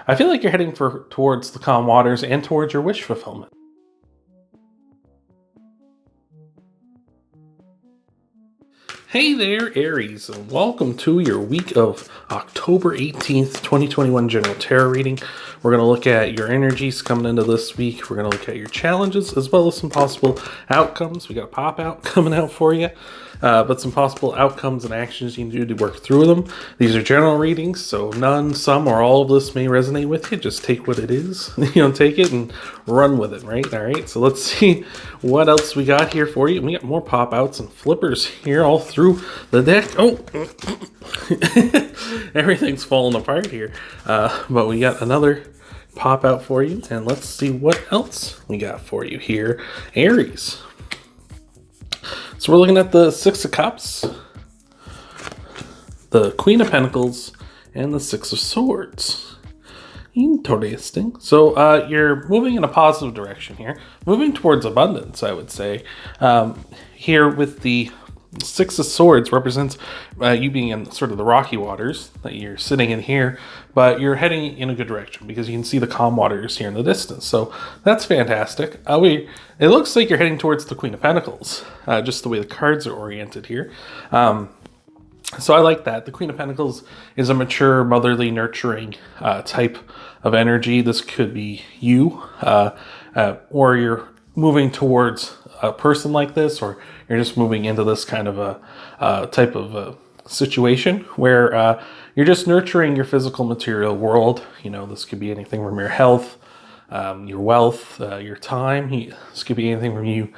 I feel like you're heading towards the calm waters and towards your wish fulfillment. Hey there, Aries, and welcome to your week of October 18th, 2021 General Tarot reading. We're going to look at your energies coming into this week. We're going to look at your challenges as well as some possible outcomes. We got a pop out coming out for you, but some possible outcomes and actions you can do to work through them. These are general readings, so none, some, or all of this may resonate with you. Just take what it is, take it and run with it, right? All right, so let's see what else we got here for you. We got more pop outs and flippers here all through the deck. Oh, everything's falling apart here, but we got another pop out for you, and let's see what else we got for you here, Aries. So we're looking at the Six of Cups, the Queen of Pentacles, and the Six of Swords. Interesting. So you're moving in a positive direction here, moving towards abundance, I would say. Here with the Six of Swords represents you being in sort of the rocky waters that you're sitting in here, but you're heading in a good direction because you can see the calm waters here in the distance. So that's fantastic. It looks like you're heading towards the Queen of Pentacles, just the way the cards are oriented here. So I like that. The Queen of Pentacles is a mature, motherly, nurturing type of energy. This could be you, or you're moving towards a person like this, or you're just moving into this kind of a type of situation where you're just nurturing your physical material world. This could be anything from your health, your wealth, your time. This could be anything from you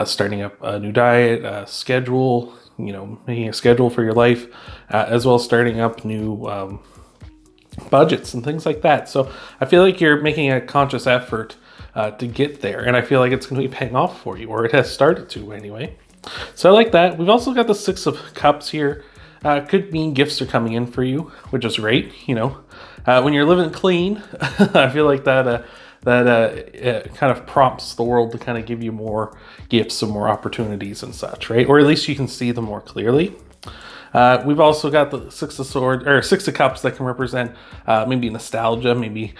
starting up a new diet, schedule, making a schedule for your life, as well as starting up new budgets and things like that. So I feel like you're making a conscious effort to get there, and I feel like it's going to be paying off for you, or it has started to anyway. So I like that. We've also got the Six of Cups here. Could mean gifts are coming in for you, which is great. When you're living clean, I feel like that kind of prompts the world to kind of give you more gifts and more opportunities and such, right? Or at least you can see them more clearly. We've also got the Six of Cups that can represent maybe nostalgia. Maybe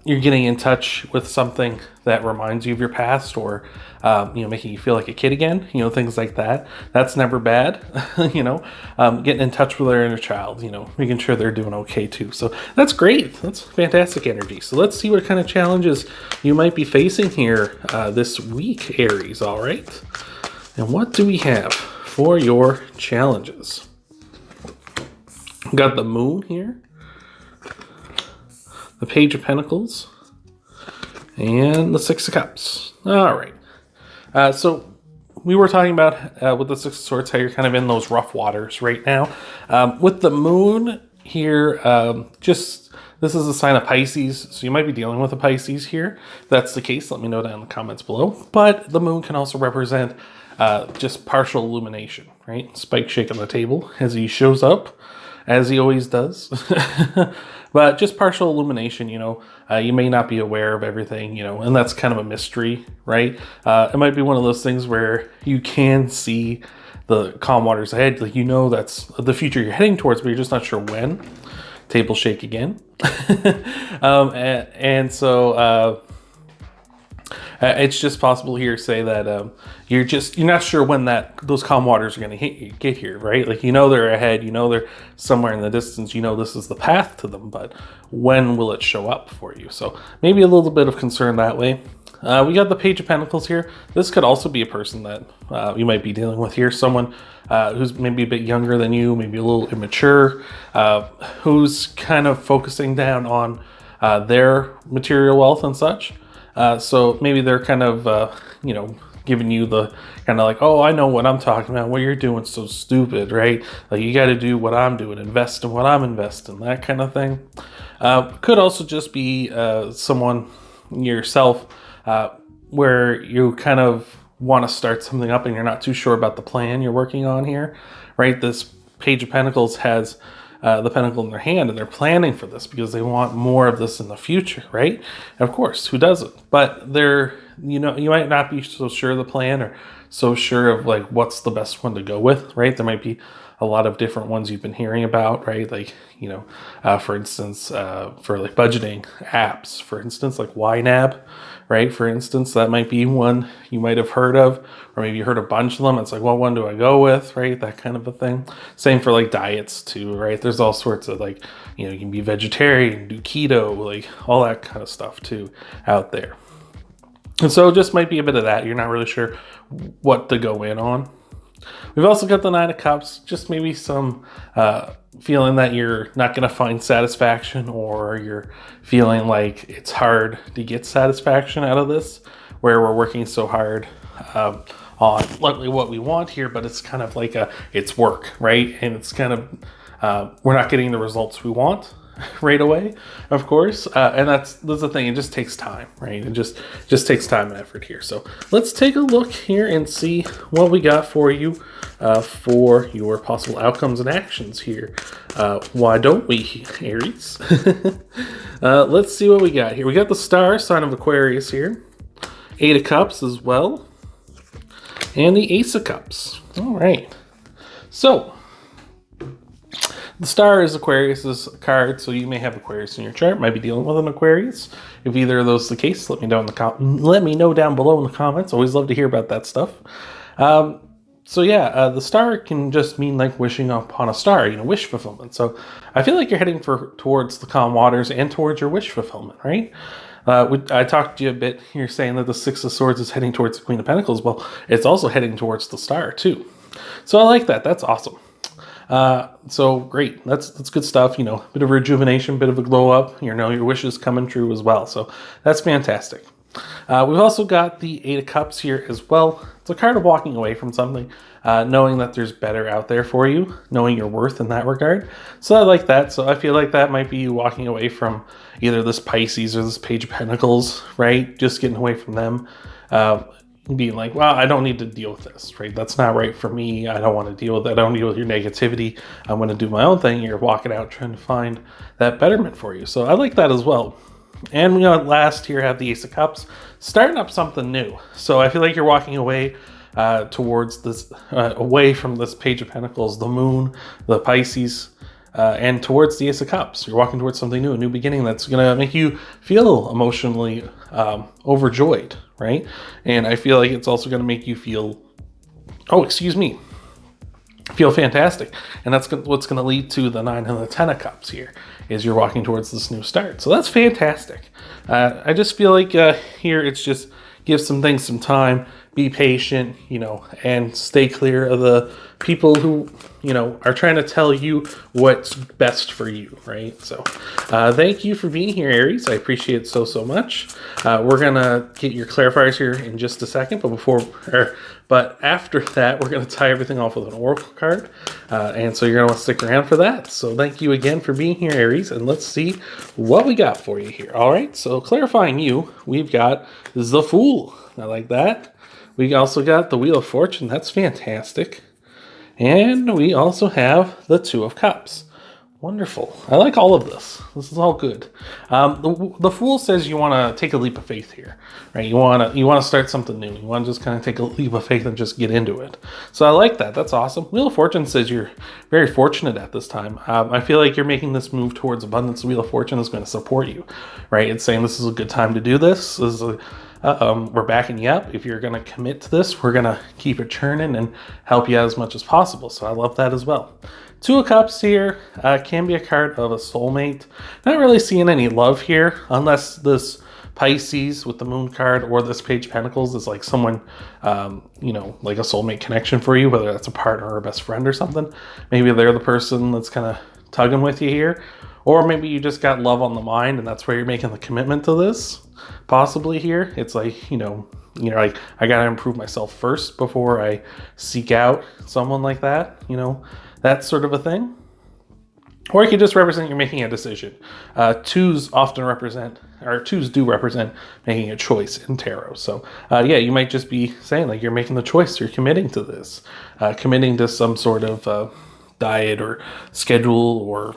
you're getting in touch with something that reminds you of your past, or making you feel like a kid again. Things like that. That's never bad. Getting in touch with their inner child. Making sure they're doing okay too. So that's great. That's fantastic energy. So let's see what kind of challenges you might be facing here this week, Aries. All right. And what do we have for your challenges? We got the Moon here, the Page of Pentacles, and the Six of Cups. All right. So we were talking about with the Six of Swords how you're kind of in those rough waters right now. With the Moon here, this is a sign of Pisces, so you might be dealing with a Pisces here. If that's the case, let me know down in the comments below. But the Moon can also represent just partial illumination, right? Spike shaking the table as he shows up, as he always does. But just partial illumination, you may not be aware of everything, and that's kind of a mystery, right? It might be one of those things where you can see the calm waters ahead, like that's the future you're heading towards, but you're just not sure when. Table shake again. So it's just possible here to say that you're not sure when those calm waters are going to get here, right? Like they're ahead, they're somewhere in the distance, this is the path to them, but when will it show up for you? So maybe a little bit of concern that way. We got the Page of Pentacles here. This could also be a person that you might be dealing with here. Someone who's maybe a bit younger than you, maybe a little immature, who's kind of focusing down on their material wealth and such. So maybe they're kind of, giving you the kind of like, oh, I know what I'm talking about. What you're doing so stupid, right? Like you got to do what I'm doing, invest in what I'm investing, that kind of thing. Could also just be someone yourself where you kind of want to start something up and you're not too sure about the plan you're working on here, right? This Page of Pentacles has the pentacle in their hand, and they're planning for this because they want more of this in the future, right? And of course, who doesn't? But you might not be so sure of the plan or so sure of like what's the best one to go with, right? There might be a lot of different ones you've been hearing about, right? Like, for instance, for like budgeting apps, for instance, like YNAB, right? For instance, that might be one you might have heard of, or maybe you heard a bunch of them. It's like, what one do I go with, right? That kind of a thing. Same for like diets too, right? There's all sorts of like, you can be vegetarian, do keto, like all that kind of stuff too out there. And so it just might be a bit of that. You're not really sure what to go in on. We've also got the Nine of Cups, just maybe some feeling that you're not going to find satisfaction, or you're feeling like it's hard to get satisfaction out of this, where we're working so hard on luckily what we want here, but it's kind of like it's work, right? And it's kind of, we're not getting the results we want right away, of course, and that's the thing. It just takes time, right? It just takes time and effort here. So let's take a look here and see what we got for you for your possible outcomes and actions here. Why don't we, Aries? Let's see what we got here. We got the star sign of Aquarius here, Eight of Cups as well, and the Ace of Cups. All right, so the star is Aquarius's card, so you may have Aquarius in your chart, might be dealing with an Aquarius. If either of those is the case, let me know down below in the comments. Always love to hear about that stuff. So yeah, the star can just mean like wishing upon a star, wish fulfillment. So I feel like you're heading towards the calm waters and towards your wish fulfillment, right? I talked to you a bit here saying that the Six of Swords is heading towards the Queen of Pentacles. Well, it's also heading towards the star too. So I like that. That's awesome. So great. That's good stuff. Bit of rejuvenation, bit of a glow up, your wishes coming true as well. So that's fantastic. We've also got the Eight of Cups here as well. It's a card of walking away from something, knowing that there's better out there for you, knowing your worth in that regard. So I like that. So I feel like that might be you walking away from either this Pisces or this Page of Pentacles, right? Just getting away from them. Being like, well, I don't need to deal with this, right? That's not right for me. I don't want to deal with that. I don't deal with your negativity. I'm going to do my own thing. You're walking out trying to find that betterment for you. So I like that as well. And we got last here have the Ace of Cups, starting up something new. So I feel like you're walking away towards this, away from this Page of Pentacles, the Moon, the Pisces, and towards the Ace of Cups. You're walking towards something new, a new beginning that's going to make you feel emotionally overjoyed, right? And I feel like it's also going to make you feel, feel fantastic. And that's what's going to lead to the 9 and the 10 of Cups here, is you're walking towards this new start. So that's fantastic. I just feel like here it's just give some things some time, be patient, and stay clear of the people who, are trying to tell you what's best for you, right? So thank you for being here, Aries. I appreciate it so much. We're going to get your clarifiers here in just a second, but after that, we're going to tie everything off with an oracle card. And so you're going to want to stick around for that. So thank you again for being here, Aries. And let's see what we got for you here. All right. So clarifying you, we've got the Fool. I like that. We also got the Wheel of Fortune. That's fantastic. And we also have the Two of Cups. Wonderful. I like all of this. This is all good. The Fool says you want to take a leap of faith here, right? You want to start something new. You want to just kind of take a leap of faith and just get into it. So I like that. That's awesome. Wheel of Fortune says you're very fortunate at this time. I feel like you're making this move towards abundance. The Wheel of Fortune is going to support you, right? It's saying this is a good time to do this. We're backing you up. If you're going to commit to this, we're going to keep it churning and help you out as much as possible. So I love that as well. Two of Cups here can be a card of a soulmate. Not really seeing any love here, unless this Pisces with the Moon card or this Page of Pentacles is like someone, like a soulmate connection for you, whether that's a partner or a best friend or something. Maybe they're the person that's kind of tugging with you here. Or maybe you just got love on the mind and that's where you're making the commitment to this. Possibly here. It's like, like I got to improve myself first before I seek out someone like that, that sort of a thing. Or it could just represent you're making a decision. Twos do represent making a choice in tarot. So you might just be saying like you're making the choice, you're committing to this, committing to some sort of diet or schedule or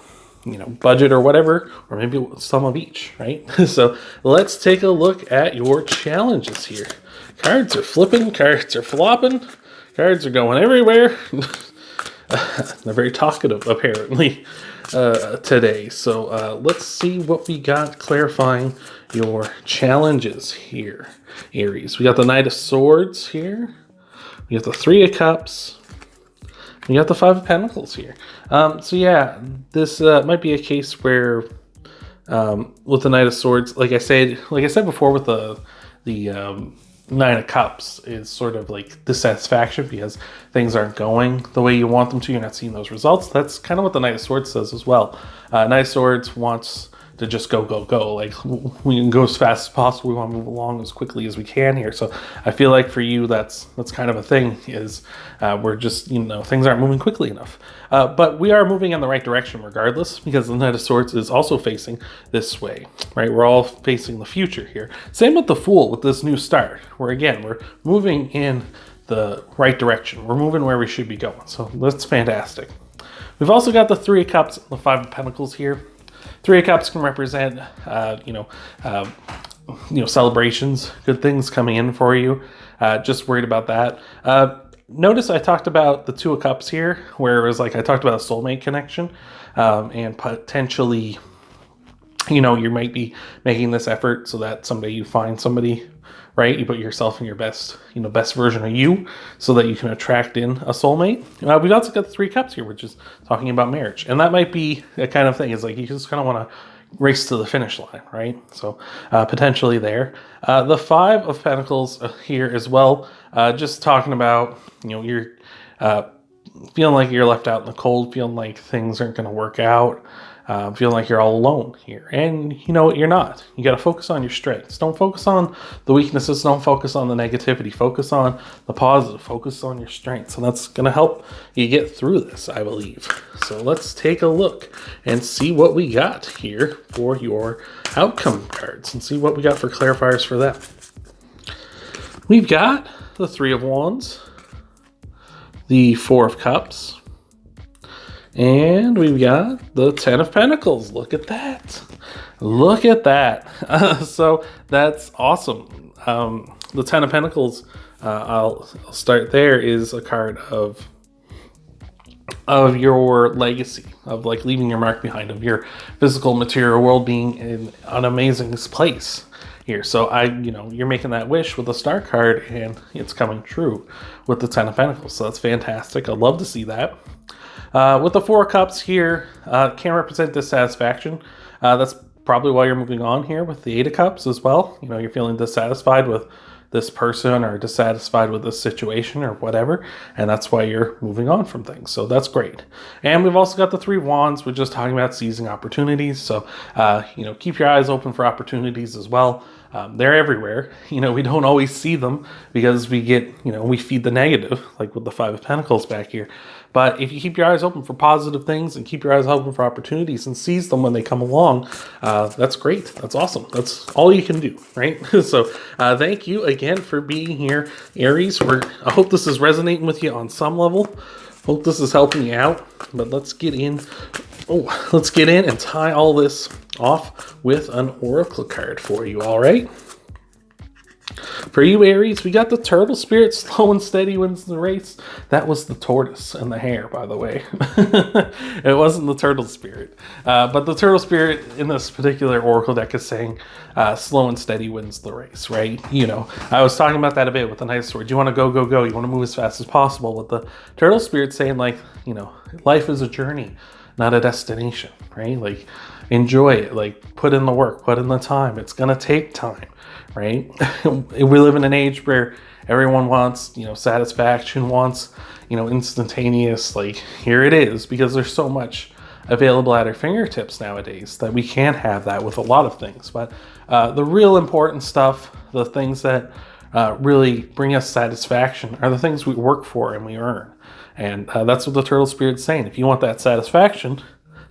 budget or whatever, or maybe some of each, right? So let's take a look at your challenges here. Cards are flipping, cards are flopping, cards are going everywhere. They're very talkative, apparently, today. So let's see what we got clarifying your challenges here, Aries. We got the Knight of Swords here. We got the Three of Cups. We got the Five of Pentacles here. So yeah, this might be a case where with the Knight of Swords, like I said before, with the Nine of Cups is sort of like dissatisfaction because things aren't going the way you want them to. You're not seeing those results. That's kind of what the Knight of Swords says as well. Knight of Swords wants to just go. Like, we can go as fast as possible. We want to move along as quickly as we can here. So I feel like for you, that's kind of a thing, is we're just, things aren't moving quickly enough. But we are moving in the right direction regardless, because the Knight of Swords is also facing this way, right? We're all facing the future here. Same with the Fool, with this new start, where again, we're moving in the right direction. We're moving where we should be going. So that's fantastic. We've also got the Three of Cups and the Five of Pentacles here. Three of Cups can represent, celebrations, good things coming in for you. Just worried about that. Notice I talked about the Two of Cups here, where it was like I talked about a soulmate connection, and potentially, you might be making this effort so that someday you find somebody, right? You put yourself in your best, best version of you, so that you can attract in a soulmate. We've also got the Three Cups here, which is talking about marriage. And that might be a kind of thing, is like you just kind of want to race to the finish line, right? So potentially there. The Five of Pentacles here as well, just talking about, you're feeling like you're left out in the cold, feeling like things aren't going to work out. Feeling like you're all alone here. And you know what? You're not. You got to focus on your strengths. Don't focus on the weaknesses. Don't focus on the negativity. Focus on the positive. Focus on your strengths. And that's going to help you get through this, I believe. So let's take a look and see what we got here for your outcome cards, and see what we got for clarifiers for them. We've got the Three of Wands, the Four of Cups, and we've got the Ten of Pentacles. Look at that. Look at that. So that's awesome. The Ten of Pentacles, I'll start there, is a card of your legacy, of like leaving your mark behind, of your physical material world being in an amazing place here. So you're making that wish with the Star card, and it's coming true with the Ten of Pentacles. So that's fantastic. I'd love to see that. With the Four of Cups here, can represent dissatisfaction. That's probably why you're moving on here with the Eight of Cups as well. You're feeling dissatisfied with this person, or dissatisfied with this situation, or whatever, and that's why you're moving on from things. So that's great. And we've also got the Three of Wands. We're just talking about seizing opportunities. So, keep your eyes open for opportunities as well. They're everywhere. We don't always see them because we get, we feed the negative, like with the Five of Pentacles back here. But if you keep your eyes open for positive things, and keep your eyes open for opportunities, and seize them when they come along, that's great. That's awesome. That's all you can do, right? So thank you again for being here, Aries. I hope this is resonating with you on some level. Hope this is helping you out. But let's get in. Let's get in and tie all this off with an oracle card for you, all right? For you, Aries, we got the Turtle Spirit. Slow and steady wins the race. That was the tortoise and the hare, by the way. It wasn't the Turtle Spirit. But the Turtle Spirit in this particular oracle deck is saying slow and steady wins the race, right? I was talking about that a bit with the Knight of Swords. You want to go. You want to move as fast as possible. With the Turtle Spirit saying, like, life is a journey, not a destination, right? Like, enjoy it. Like, put in the work, put in the time. It's going to take time, right? We live in an age where everyone wants, satisfaction, wants, instantaneous, like, here it is, because there's so much available at our fingertips nowadays that we can have that with a lot of things. But the real important stuff, the things that really bring us satisfaction, are the things we work for and we earn. And that's what the Turtle Spirit's saying. If you want that satisfaction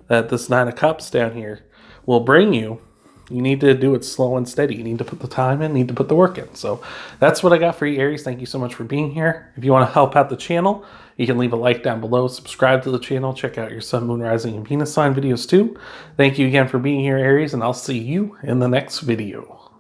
that this Nine of Cups down here will bring you, you need to do it slow and steady. You need to put the time in, need to put the work in. So that's what I got for you, Aries. Thank you so much for being here. If you want to help out the channel, you can leave a like down below, subscribe to the channel, check out your Sun, Moon, Rising, and Venus sign videos too. Thank you again for being here, Aries, and I'll see you in the next video.